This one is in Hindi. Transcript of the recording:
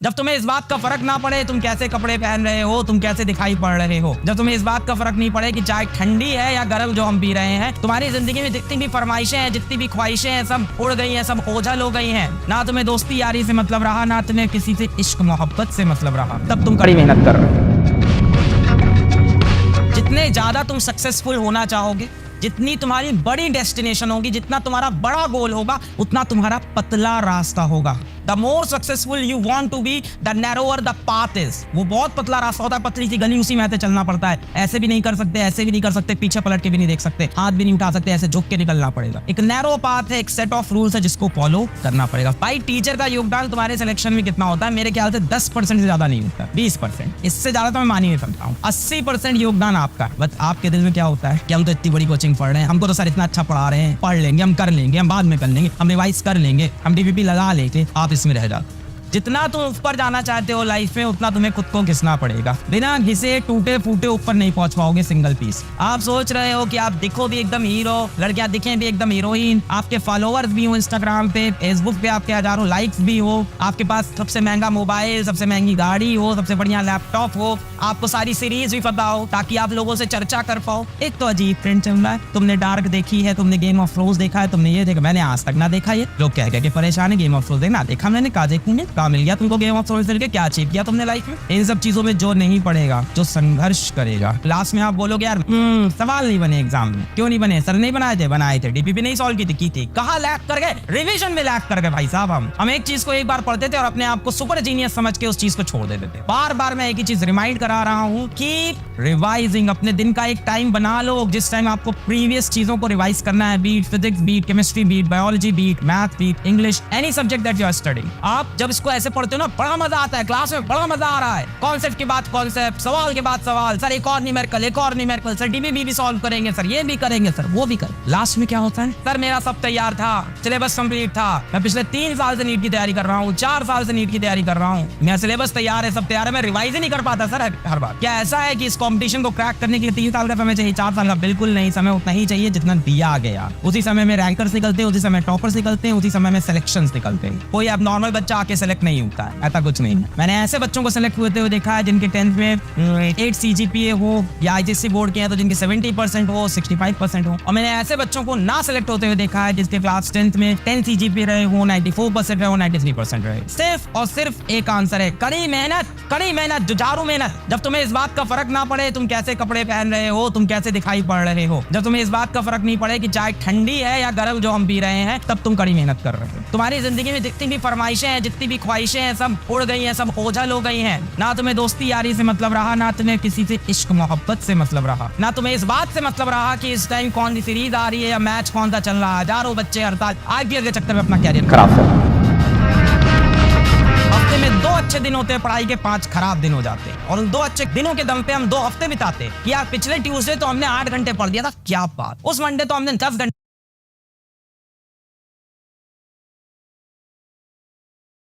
जब तुम्हें इस बात का फर्क ना पड़े तुम कैसे कपड़े पहन रहे हो, तुम कैसे दिखाई पड़ रहे हो, जब तुम्हें इस बात का फर्क नहीं पड़े कि चाय ठंडी है या गर्म जो हम पी रहे हैं, तुम्हारी जिंदगी में जितनी भी फरमाइशें हैं, जितनी भी ख्वाहिशें हैं, सब उड़ गई हैं, सब ओझल हो गई हैं। ना तुम्हें दोस्ती यारी से मतलब रहा, ना तुम्हें किसी से इश्क मोहब्बत से मतलब रहा, तब तुम कड़ी मेहनत कर रहे हो। जितने ज्यादा तुम सक्सेसफुल होना चाहोगे, जितनी तुम्हारी बड़ी डेस्टिनेशन होगी, जितना तुम्हारा बड़ा गोल होगा, उतना तुम्हारा पतला रास्ता होगा। The more successful you want to be, the narrower the path is। वो बहुत पतला रास्ता होता है, पतली सी गली, उसी में ऐसे चलना पड़ता है। ऐसे भी नहीं कर सकते, ऐसे भी नहीं कर सकते, पीछे पलट के भी नहीं देख सकते, हाथ भी नहीं उठा सकते, ऐसे झुक के निकलना पड़ेगा। एक नैरो पाथ है, एक सेट ऑफ रूल्स है जिसको फॉलो करना पड़ेगा। भाई टीचर का योगदान तुम्हारे सिलेक्शन में कितना होता है? मेरे ख्याल से 10% से ज्यादा नहीं होता, 20%। इससे ज्यादा तो मैं मान ही नहीं सकता हूँ। 80% योगदान आपका। बस आपके दिल में क्या होता है कि हम तो इतनी बड़ी कोचिंग पढ़ रहे हैं, हमको तो सर इतना अच्छा पढ़ा रहे हैं, पढ़ लेंगे, हम कर लेंगे, हम बाद में कर लेंगे, हम रिवाइज कर लेंगे, हम डीपीपी लगा लेंगे। आप इसमें रह जाते। जितना तुम ऊपर जाना चाहते हो लाइफ में, उतना तुम्हें खुद को घिसना पड़ेगा। बिना घिसे टूटे फूटे ऊपर नहीं पहुंच पाओगे सिंगल पीस। आप सोच रहे हो कि आप दिखो भी एकदम हीरो, लड़कियां दिखें भी एकदम हीरोइन, आपके फॉलोअर्स भी हो इंस्टाग्राम पे, फेसबुक पे आपके हजारों लाइक्स भी हो, आपके पास सबसे महंगा मोबाइल, सबसे महंगी गाड़ी हो, सबसे बढ़िया लैपटॉप हो, आपको सारी सीरीज भी पता हो ताकि आप लोगों से चर्चा कर पाओ। एक तो अजीब ट्रेंड चल रहा है। तुमने डार्क देखी है, तुमने गेम ऑफ थ्रोन्स देखा है, तुमने ये देखा, मैंने आज तक ना देखा। ये लोग कह के परेशान है, गेम ऑफ थ्रोन्स देखना देखा मैंने, कहा देखूंगे, कहा मिल गया तुमको गेम ऑफ थ्रोन्स देख के, क्या अचीव किया तुमने लाइफ में? इन सब चीजों में जो नहीं पड़ेगा, जो संघर्ष करेगा, लास्ट में आप बोलोगे यार सवाल नहीं बने एग्जाम में। क्यों नहीं बने? सर नहीं बनाए थे, डीपीपी नहीं सॉल्व की थी। कहा लैग कर गए? रिविजन में लैग कर गए भाई साहब। हम एक चीज को एक बार पढ़ते थे और अपने आप को सुपर जीनियस समझ के उस चीज को छोड़ देते थे। बार बार मैं एक ही चीज रिमाइंड करा रहा हूँ कि रिवाइजिंग। अपने दिन का एक टाइम बना लो जिस टाइम आपको प्रीवियस चीजों को रिवाइज करना है। Beat physics, beat chemistry, beat biology, beat math, beat English, any subject that you are studying. आप जब इसको ऐसे पढ़ते हो ना, बड़ा मजा आता है, क्लास में बड़ा मजा आ रहा है। कॉन्सेप्ट के बाद कॉन्सेप्ट, सवाल के बाद सवाल, सर एक और न्यूमेरिकल, सर डीबीबी भी सॉल्व करेंगे, सर ये भी करेंगे, सर वो भी करेंगे। लास्ट में क्या होता है? सर मेरा सब तैयार था, सिलेबस कंप्लीट था, मैं पिछले 3 साल से नीट की तैयारी कर रहा हूँ, 4 साल से नीट की तैयारी कर रहा हूँ, मेरा सिलेबस तैयार है, सब तैयार है, मैं रिवाइज ही नहीं कर पाता सर हर बार। क्या ऐसा है कि इस कॉम्पिटिशन को क्रैक करने के लिए 3 साल का समय चाहिए, 4 साल का? बिल्कुल नहीं, समय उतना ही चाहिए जितना दिया गया। उसी समय में रैंकर्स निकलते हैं, उसी समय टॉपर्स निकलते हैं, उसी समय में सिलेक्शंस निकलते हैं। कोई अब नॉर्मल बच्चा आके सेलेक्ट नहीं होता है, ऐसा कुछ नहीं। मैंने ऐसे बच्चों को सेलेक्ट होते हुए देखा है जिनके 10th में 8 CGPA हो, या IGCSE बोर्ड के हैं तो जिनके 70% हो, 65% हो। और मैंने ऐसे बच्चों को ना सेलेक्ट होते हुए देखा है जिसके क्लास 10th में 10 CGPA रहे हो, 94% रहे हो, 93% रहे। सिर्फ और सिर्फ एक आंसर है, कड़ी मेहनत, जुझारू मेहनत। जब तुम्हें इस बात का फर्क ना पड़े तुम कैसे कपड़े पहन रहे हो, तुम कैसे दिखाई पड़ रहे हो, जब तुम्हें इस बात का फर्क नहीं पड़े कि चाय ठंडी है या गर्म जो हम पी रहे हैं, तब तुम कड़ी मेहनत कर रहे हो। तुम्हारी जिंदगी में जितनी भी फरमाइशें हैं, जितनी भी ख्वाहिशें हैं, सब उड़ गई हैं, सब ओझल हो गई हैं। ना तुम्हें दोस्ती यारी से मतलब रहा, ना तुम्हें किसी से इश्क मोहब्बत से मतलब रहा, ना तुम्हें इस बात से मतलब रहा कि इस टाइम कौन सी सीरीज आ रही है या मैच कौन सा चल रहा है। हजारों बच्चे हड़ताल IPL के चक्कर में अपना कैरियर खराब कर। हफ्ते में 2 अच्छे दिन होते हैं, पढ़ाई के 5 खराब दिन हो जाते हैं, और उन 2 अच्छे दिनों के दम पे हम 2 हफ्ते बिताते हैं। यार पिछले ट्यूसडे तो हमने 8 घंटे पढ़ दिया था, क्या बात। उस मंडे तो हमने 10 घंटे